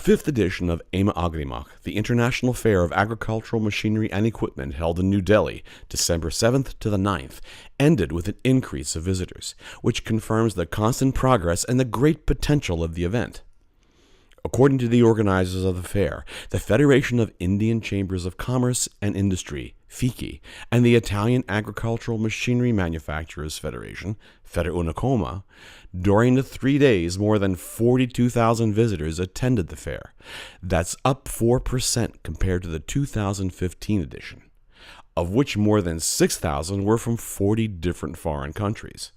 fifth edition of EMA Agrimak, the International Fair of Agricultural Machinery and Equipment held in New Delhi, December 7th to the 9th, ended with an increase of visitors, which confirms the constant progress and the great potential of the event. According to the organizers of the fair, the Federation of Indian Chambers of Commerce and Industry, FICI, and the Italian Agricultural Machinery Manufacturers Federation, FederUnacoma, during the 3 days, more than 42,000 visitors attended the fair. That's up 4% compared to the 2015 edition, of which more than 6,000 were from 40 different foreign countries.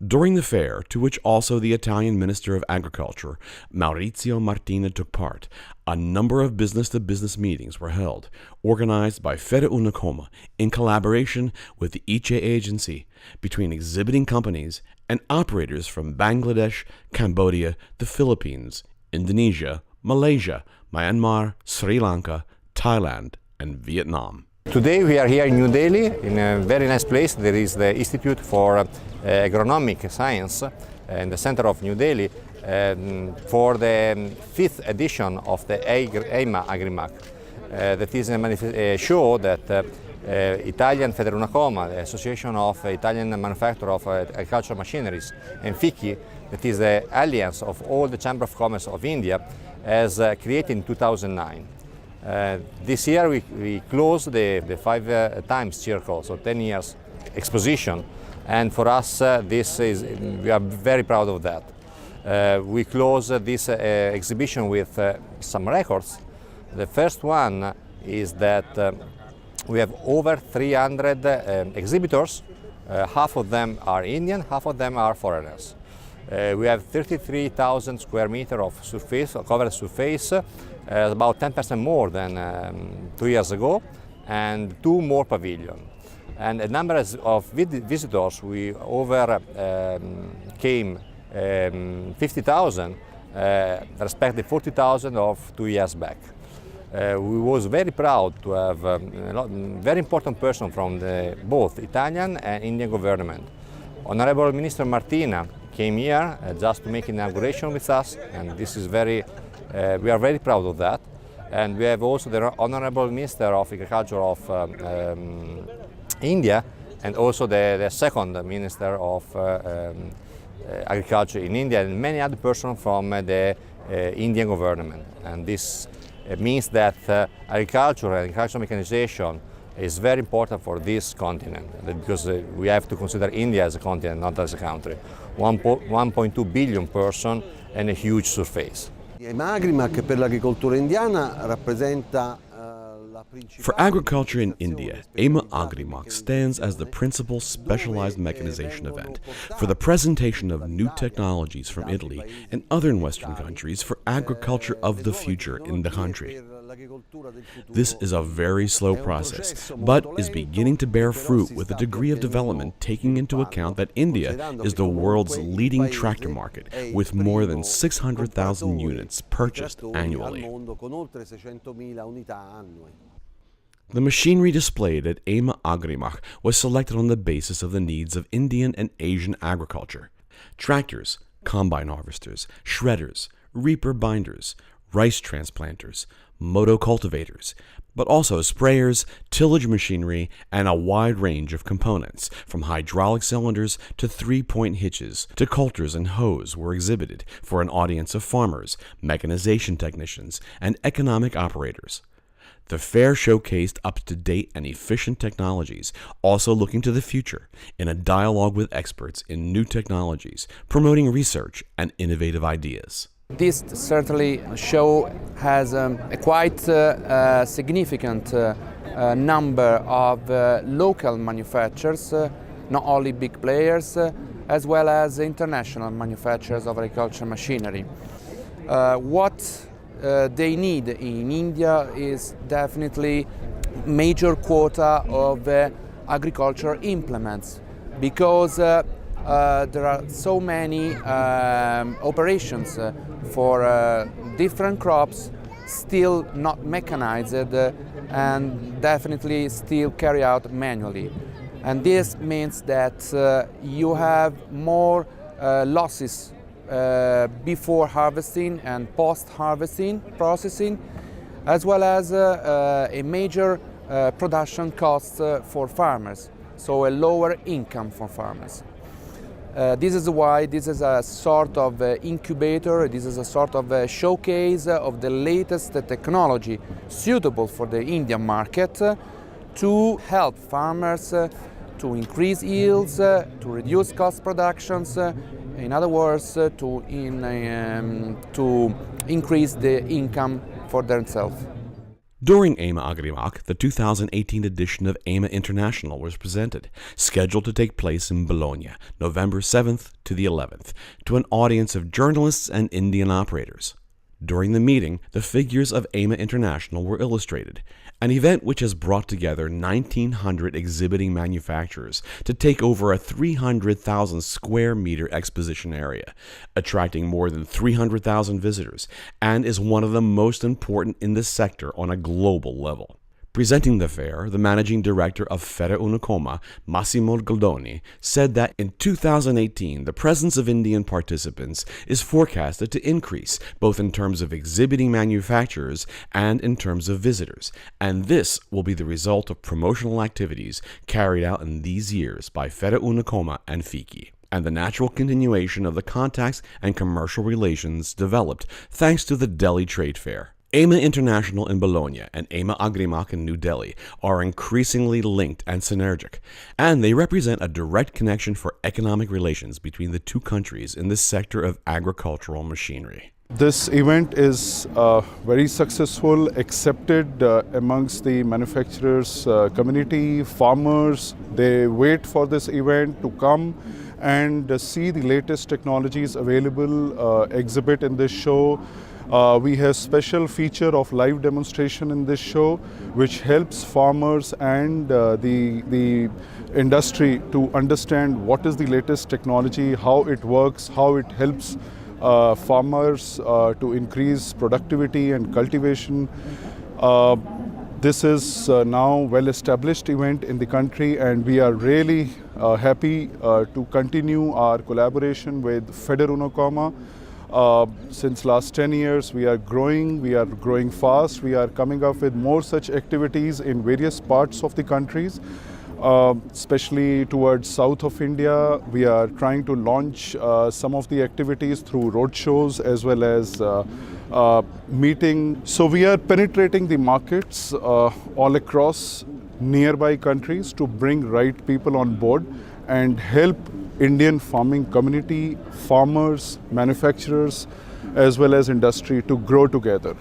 During the fair, to which also the Italian Minister of Agriculture, Maurizio Martina, took part, a number of business-to-business meetings were held, organized by FederUnacoma in collaboration with the ICE agency, between exhibiting companies and operators from Bangladesh, Cambodia, the Philippines, Indonesia, Malaysia, Myanmar, Sri Lanka, Thailand, and Vietnam. Today we are here in New Delhi, in a very nice place. There is the Institute for Agronomic Science in the center of New Delhi for the fifth edition of the EMA Agrimak. That is a show that Italian FederUnacoma, the Association of Italian Manufacturers of Agricultural Machineries, and FICI, that is the alliance of all the Chamber of Commerce of India, has created in 2009. This year we closed the 5 times circle, so 10 years exposition, and for us we are very proud of that. We closed this exhibition with some records. The first one is that we have over 300 exhibitors. Half of them are Indian, half of them are foreigners. We have 33,000 square meters of surface, covered surface, about 10% more than 2 years ago, and 2 more pavilions. And the number of visitors, we came 50,000, respect the 40,000 of 2 years back. We was very proud to have a very important person from both Italian and Indian government. Honorable Minister Martina came here just to make inauguration with us, and this is we are very proud of that. And we have also the Honorable Minister of Agriculture of India, and also the second Minister of Agriculture in India, and many other persons from the Indian government. And this means that agriculture and agricultural mechanization is very important for this continent, because we have to consider India as a continent, not as a country. 1.2 billion persons and a huge surface. Agrimak per l'agricoltura indiana rappresenta For agriculture in India, EMA Agrimak stands as the principal specialized mechanization event for the presentation of new technologies from Italy and other Western countries for agriculture of the future in the country. This is a very slow process, but is beginning to bear fruit with a degree of development taking into account that India is the world's leading tractor market, with more than 600,000 units purchased annually. The machinery displayed at EMA Agrimak was selected on the basis of the needs of Indian and Asian agriculture. Tractors, combine harvesters, shredders, reaper binders, rice transplanters, moto cultivators, but also sprayers, tillage machinery, and a wide range of components, from hydraulic cylinders to 3-point hitches to coulters and hoes, were exhibited for an audience of farmers, mechanization technicians, and economic operators. The fair showcased up-to-date and efficient technologies, also looking to the future, in a dialogue with experts in new technologies, promoting research and innovative ideas. This certainly show has a quite significant number of local manufacturers, not only big players, as well as international manufacturers of agricultural machinery. What they need in India is definitely major quota of agricultural implements, because there are so many operations for different crops still not mechanized and definitely still carried out manually. And this means that you have more losses before harvesting and post-harvesting processing, as well as a major production cost for farmers, so a lower income for farmers. This is why this is a sort of incubator, this is a sort of showcase of the latest technology suitable for the Indian market to help farmers to increase yields, to reduce cost productions, in other words, to increase the income for themselves. During EMA Agrimac, the 2018 edition of EMA International was presented, scheduled to take place in Bologna, November 7th to the 11th, to an audience of journalists and Indian operators. During the meeting, the figures of EMA International were illustrated, an event which has brought together 1,900 exhibiting manufacturers to take over a 300,000 square meter exposition area, attracting more than 300,000 visitors, and is one of the most important in the sector on a global level. Presenting the fair, the managing director of FederUnacoma, Massimo Goldoni, said that in 2018 the presence of Indian participants is forecasted to increase, both in terms of exhibiting manufacturers and in terms of visitors, and this will be the result of promotional activities carried out in these years by FederUnacoma and FICI, and the natural continuation of the contacts and commercial relations developed thanks to the Delhi Trade Fair. EMA International in Bologna and EMA Agrimac in New Delhi are increasingly linked and synergic, and they represent a direct connection for economic relations between the two countries in the sector of agricultural machinery. This event is very successful, accepted amongst the manufacturers community, farmers. They wait for this event to come and see the latest technologies available, exhibit in this show. We have special feature of live demonstration in this show, which helps farmers and the industry to understand what is the latest technology, how it works, how it helps farmers to increase productivity and cultivation. This is now well-established event in the country, and we are really happy to continue our collaboration with FederUnacoma. Since last 10 years we are growing fast, we are coming up with more such activities in various parts of the countries, especially towards south of India. We are trying to launch some of the activities through road shows as well as meeting. So we are penetrating the markets all across nearby countries to bring right people on board and help Indian farming community, farmers, manufacturers, as well as industry to grow together.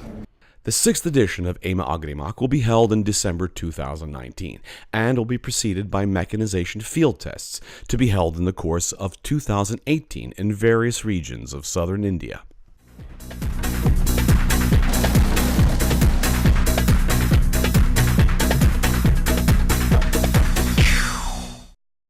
The 6th edition of EMA Agrimac will be held in December 2019 and will be preceded by mechanization field tests to be held in the course of 2018 in various regions of southern India.